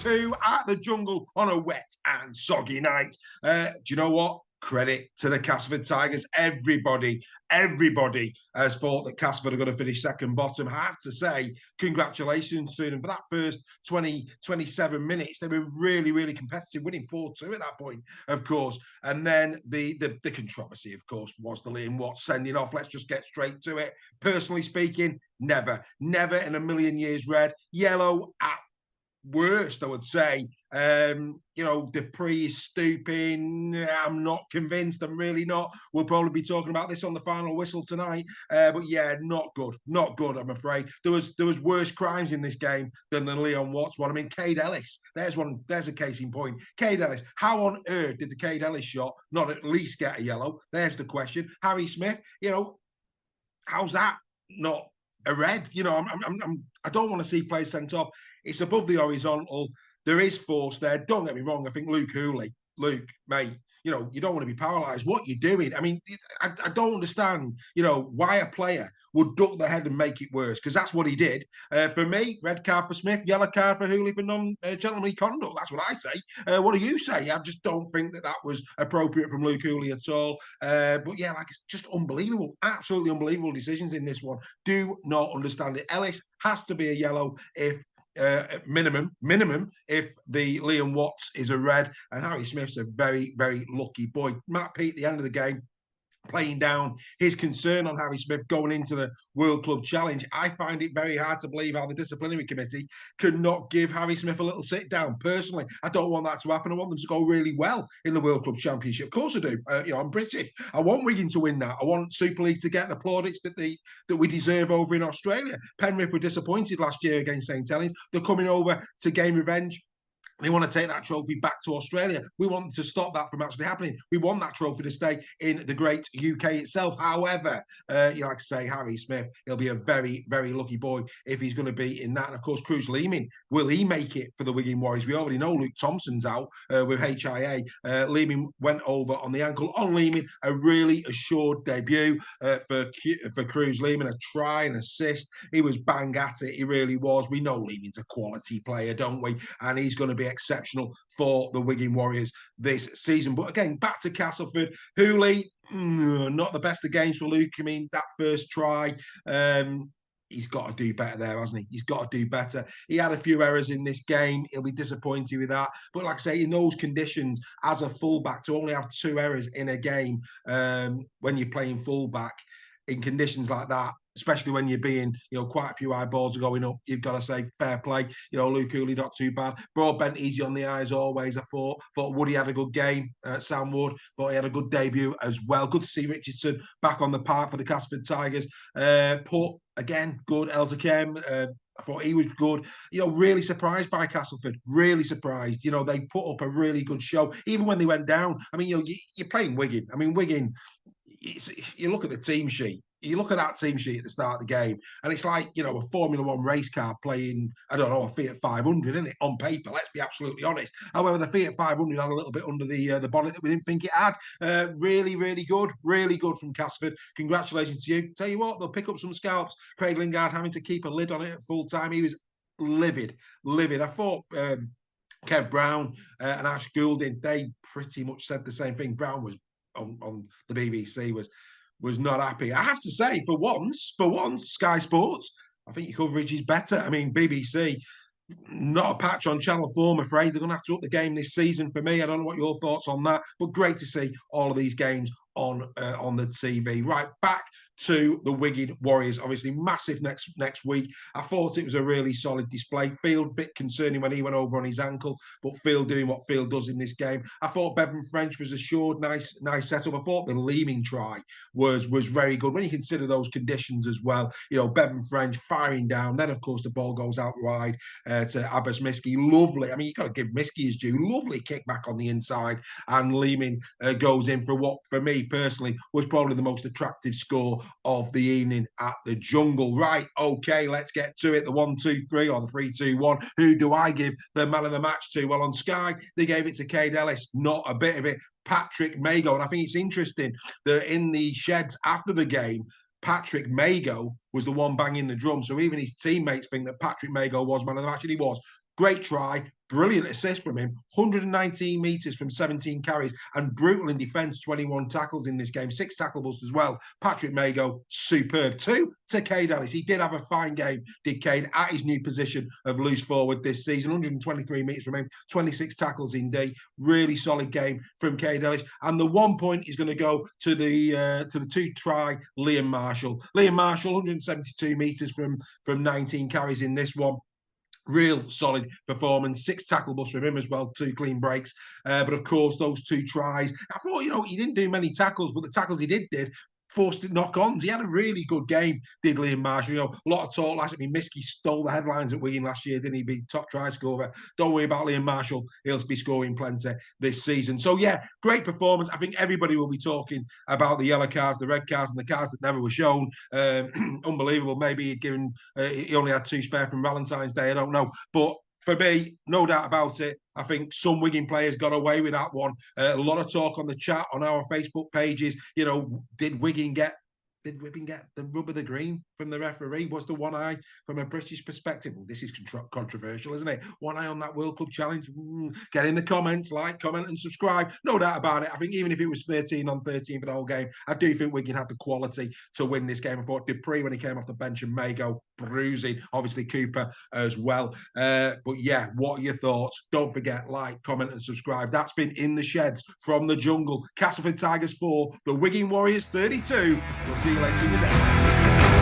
2 at the Jungle on a wet and soggy night. Do you know what? Credit to the Castleford Tigers. Everybody has thought that Castleford are going to finish second bottom. I have to say, congratulations to them. For that first 27 minutes, they were really competitive, winning 4-2 at that point, of course. And then the controversy, of course, was the Liam Watts sending off. Let's just get straight to it. Personally speaking, never in a million years red. Yellow at worst, I would say. Dupree is stooping. I'm not convinced. I'm really not. We'll probably be talking about this on the final whistle tonight. But yeah, not good. I'm afraid there was worse crimes in this game than the Leon Watts one. I mean, Cade Ellis. There's a case in point. Cade Ellis. How on earth did the Cade Ellis shot not at least get a yellow? There's the question. Harry Smith. How's that not a red? I don't want to see players sent off. It's above the horizontal. There is force there. Don't get me wrong. I think Luke, mate, you don't want to be paralysed. What you're doing, I mean, I don't understand, why a player would duck the head and make it worse, because that's what he did. For me, red card for Smith, yellow card for Hooley for non-gentlemanly conduct. That's what I say. What do you say? I just don't think that was appropriate from Luke Hooley at all. But yeah, it's just unbelievable. Absolutely unbelievable decisions in this one. Do not understand it. Ellis has to be a yellow if minimum if the Liam Watts is a red, and Harry Smith's a very lucky boy. Matt Peat at the end of the game playing down his concern on Harry Smith going into the World Club Challenge. I find it very hard to believe how the disciplinary committee could not give Harry Smith a little sit down. Personally, I don't want that to happen. I want them to go really well in the World Club Championship. Of course I do. I'm British. I want Wigan to win that. I want Super League to get the plaudits that we deserve over in Australia. Penrith were disappointed last year against St Helens. They're coming over to gain revenge. They want to take that trophy back to Australia. We want to stop that from actually happening. We want that trophy to stay in the great UK itself. However, like I say, Harry Smith, he'll be a very lucky boy if he's going to be in that. And of course, Cruz Leeming, will he make it for the Wigan Warriors? We already know Luke Thompson's out with HIA. Leeming went over on the ankle. On Leeming, a really assured debut for Cruz Leeming, a try and assist. He was bang at it. He really was. We know Leeming's a quality player, don't we? And he's going to be exceptional for the Wigan Warriors this season. But again, back to Castleford. Hooley, not the best of games for Luke. I mean, that first try, he's got to do better there, hasn't he? He's got to do better. He had a few errors in this game. He'll be disappointed with that. But like I say, in those conditions, as a fullback, to only have 2 errors in a game when you're playing fullback in conditions like that, especially when you're being, quite a few eyeballs are going up, you've got to say fair play. Luke Hooley, not too bad. Broadbent, easy on the eyes always, I thought. Thought Woody had a good game, Sam Wood. Thought he had a good debut as well. Good to see Richardson back on the park for the Castleford Tigers. Put, again, good. Elsa Kem, I thought he was good. Really surprised by Castleford. Really surprised. They put up a really good show, even when they went down. I mean, you're playing Wigan. I mean, Wigan, you look at the team sheet. You look at that team sheet at the start of the game, and it's like, a Formula One race car playing, I don't know, a Fiat 500, isn't it? On paper, let's be absolutely honest. However, the Fiat 500 had a little bit under the bonnet that we didn't think it had. Really good from Castleford. Congratulations to you. Tell you what, they'll pick up some scalps. Craig Lingard having to keep a lid on it at full time. He was livid. I thought Kev Brown and Ash Goulding, they pretty much said the same thing. Brown was on the BBC was not happy. I have to say, for once, Sky Sports, I think your coverage is better. I mean, BBC, not a patch on Channel 4, I'm afraid. They're going to have to up the game this season for me. I don't know what your thoughts on that, but great to see all of these games on the TV. Right, back to the Wigan Warriors. Obviously, massive next week. I thought it was a really solid display. Field, bit concerning when he went over on his ankle, but Field doing what Field does in this game. I thought Bevan French was assured, nice setup. I thought the Leeming try was very good when you consider those conditions as well. Bevan French firing down. Then, of course, the ball goes out wide to Abbas Miski. Lovely. I mean, you've got to give Miski his due. Lovely kick back on the inside. And Leeming goes in for what, for me personally, was probably the most attractive score of the evening at the Jungle. Right, okay, let's get to it. The 1-2-3 or the 3-2-1. Who do I give the man of the match to? Well, on Sky, they gave it to Cade Ellis. Not a bit of it. Patrick Mago. And I think it's interesting that in the sheds after the game, Patrick Mago was the one banging the drum. So even his teammates think that Patrick Mago was man of the match, and he was. Great try, Brilliant assist from him, 119 metres from 17 carries, and brutal in defence, 21 tackles in this game, 6 tackle busts as well. Patrick Mago, superb. 2 to Cade Ellis. He did have a fine game, did Cade, at his new position of loose forward this season. 123 metres from him, 26 tackles in D. Really solid game from Cade Ellis. And the 1 point is going to go to the 2-try Liam Marshall. Liam Marshall, 172 metres from 19 carries in this one. Real solid performance, 6 tackle busts from him as well, 2 clean breaks. But of course, those 2 tries, I thought, he didn't do many tackles, but the tackles he did forced knock-ons. He had a really good game, did Liam Marshall. A lot of talk last week. Miskey stole the headlines at Wigan last year, didn't he? Be top try scorer. Don't worry about Liam Marshall. He'll be scoring plenty this season. So, yeah, great performance. I think everybody will be talking about the yellow cards, the red cards, and the cards that never were shown. Unbelievable. Maybe he only had 2 spare from Valentine's Day. I don't know. But for me, no doubt about it, I think some Wigan players got away with that one. A lot of talk on the chat, on our Facebook pages. Did Wigan get the rub of the green from the referee? Was the one eye from a British perspective? Well, this is controversial, isn't it? One eye on that World Cup challenge. Get in the comments, comment and subscribe. No doubt about it. I think even if it was 13-13 for the whole game, I do think Wigan had the quality to win this game. I thought Dupree, when he came off the bench, and Mago bruising. Obviously Cooper as well. But yeah, what are your thoughts? Don't forget, comment and subscribe. That's been In the Sheds from the Jungle. Castleford Tigers 4, the Wigan Warriors 32. We'll see you later in the day.